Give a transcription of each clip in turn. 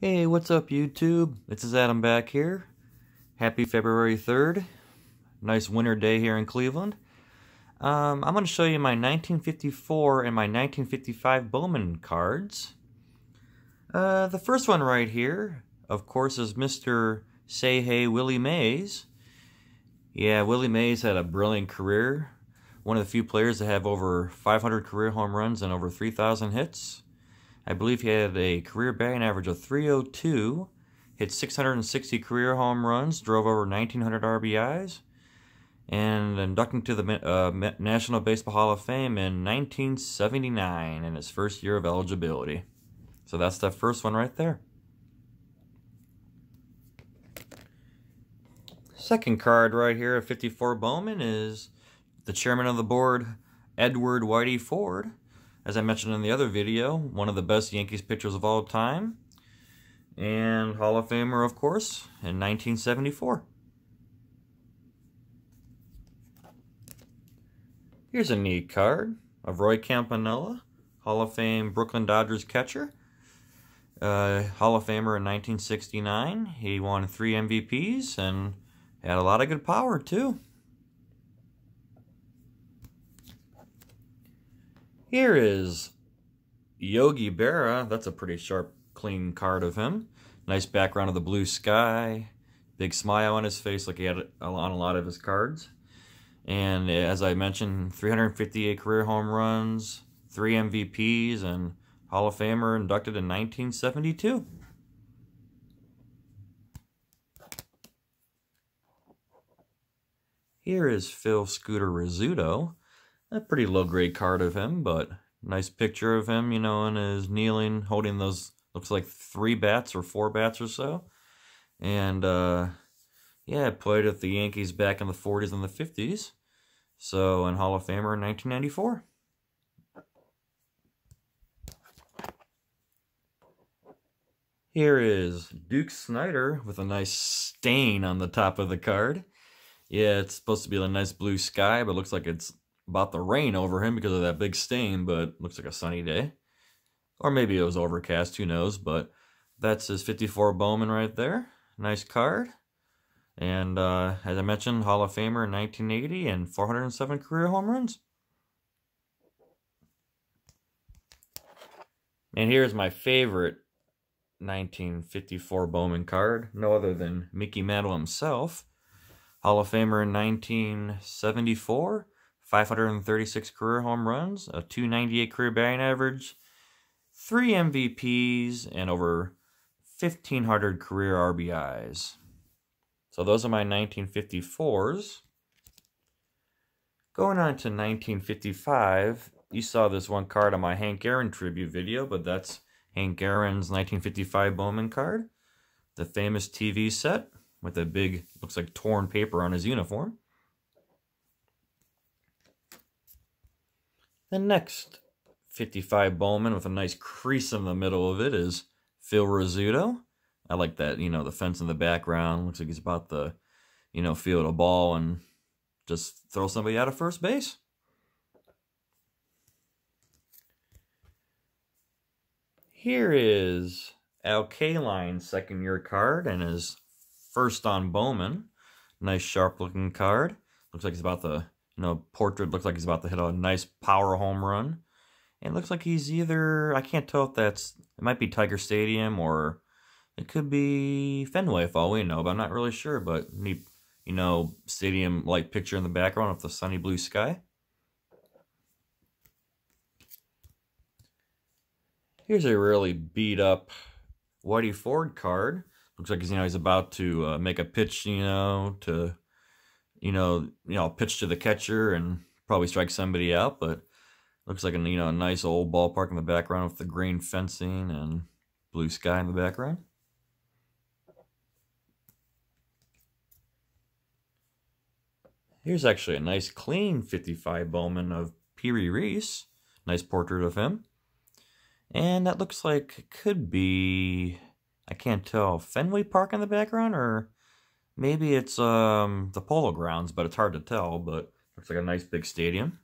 Hey, what's up YouTube? This is Adam back here. Happy February 3rd. Nice winter day here in Cleveland. I'm going to show you my 1954 and my 1955 Bowman cards. The first one right here, of course, is Mr. Say Hey Willie Mays. Yeah, Willie Mays had a brilliant career. One of the few players to have over 500 career home runs and over 3,000 hits. I believe he had a career batting average of .302, hit 660 career home runs, drove over 1,900 RBIs, and inducted to the National Baseball Hall of Fame in 1979 in his first year of eligibility. So that's the first one right there. Second card right here at 54 Bowman is the chairman of the board, Edward Whitey Ford. As I mentioned in the other video, one of the best Yankees pitchers of all time. And Hall of Famer, of course, in 1974. Here's a neat card of Roy Campanella, Hall of Fame Brooklyn Dodgers catcher. Hall of Famer in 1969. He won 3 MVPs and had a lot of good power, too. Here is Yogi Berra. That's a pretty sharp, clean card of him. Nice background of the blue sky. Big smile on his face like he had on a lot of his cards. And as I mentioned, 358 career home runs, 3 MVPs, and Hall of Famer inducted in 1972. Here is Phil Scooter Rizzuto. A pretty low-grade card of him, but nice picture of him, you know, in his kneeling, holding those, looks like 3 bats or 4 bats or so. And, yeah, played at the Yankees back in the 40s and the 50s. So, and Hall of Famer in 1994. Here is Duke Snider with a nice stain on the top of the card. Yeah, it's supposed to be a nice blue sky, but looks like it's about the rain over him because of that big stain, but looks like a sunny day. Or maybe it was overcast, who knows, but that's his 54 Bowman right there. Nice card. And as I mentioned, Hall of Famer in 1980 and 407 career home runs. And here's my favorite 1954 Bowman card, no other than Mickey Mantle himself. Hall of Famer in 1974. 536 career home runs, a .298 career batting average, 3 MVPs, and over 1,500 career RBIs. So those are my 1954s. Going on to 1955, you saw this one card on my Hank Aaron tribute video, but that's Hank Aaron's 1955 Bowman card. The famous TV set with a big, looks like torn paper on his uniform. The next 55 Bowman with a nice crease in the middle of it is Phil Rizzuto. I like that, you know, the fence in the background. Looks like he's about to, you know, field a ball and just throw somebody out of first base. Here is Al Kaline's second-year card and his first on Bowman. Nice, sharp-looking card. Looks like he's about to... You know, portrait looks like he's about to hit a nice power home run. And it looks like he's either, I can't tell if that's, it might be Tiger Stadium or it could be Fenway for all we know, but I'm not really sure. But neat, you know, stadium-like picture in the background of the sunny blue sky. Here's a really beat-up Whitey Ford card. Looks like he's about to make a pitch, you know, to... You know, pitch to the catcher and probably strike somebody out, but looks like a nice old ballpark in the background with the green fencing and blue sky in the background. Here's actually a nice clean 55 Bowman of Pee Wee Reese. Nice portrait of him. And that looks like it could be, I can't tell, Fenway Park in the background, or maybe it's the Polo Grounds, but it's hard to tell, but looks like a nice big stadium.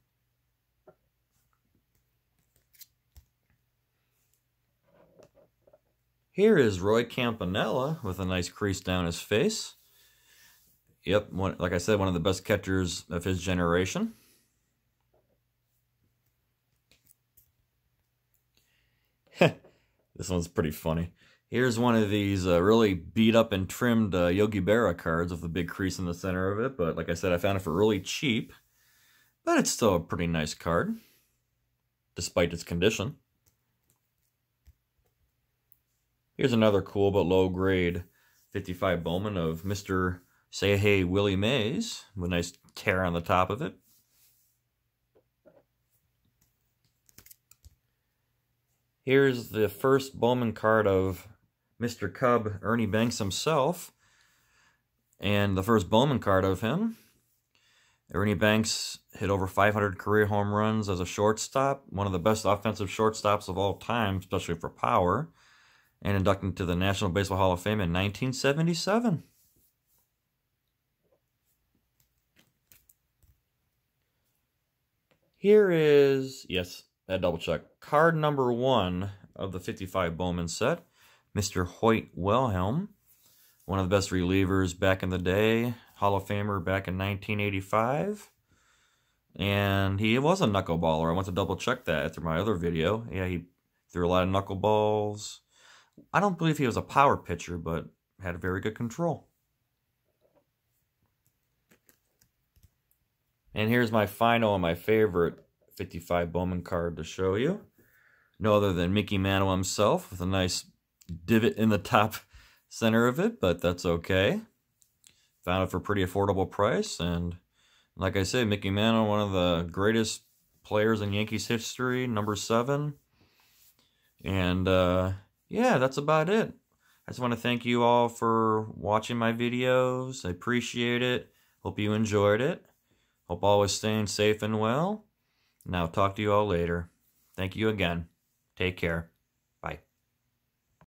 Here is Roy Campanella with a nice crease down his face. Yep, like I said, one of the best catchers of his generation. This one's pretty funny. Here's one of these really beat up and trimmed Yogi Berra cards with a big crease in the center of it. But like I said, I found it for really cheap. But it's still a pretty nice card, despite its condition. Here's another cool but low grade 55 Bowman of Mr. Say Hey Willie Mays with a nice tear on the top of it. Here's the first Bowman card of Mr. Cub, Ernie Banks himself, and the first Bowman card of him. Ernie Banks hit over 500 career home runs as a shortstop, one of the best offensive shortstops of all time, especially for power, and inducted to the National Baseball Hall of Fame in 1977. Here is, yes, I double check, card number 1 of the 55 Bowman set, Mr. Hoyt Wilhelm, one of the best relievers back in the day, Hall of Famer back in 1985. And he was a knuckleballer. I went to double check that after my other video. Yeah, he threw a lot of knuckleballs. I don't believe he was a power pitcher, but had a very good control. And here's my final and my favorite 55 Bowman card to show you. No other than Mickey Mantle himself with a nice divot in the top center of it, but that's okay. Found it for a pretty affordable price, and like I said, Mickey Mantle, one of the greatest players in Yankees history, number 7. And yeah, that's about it. I just want to thank you all for watching my videos. I appreciate it. Hope you enjoyed it. Hope all is staying safe and well. And I'll talk to you all later. Thank you again. Take care.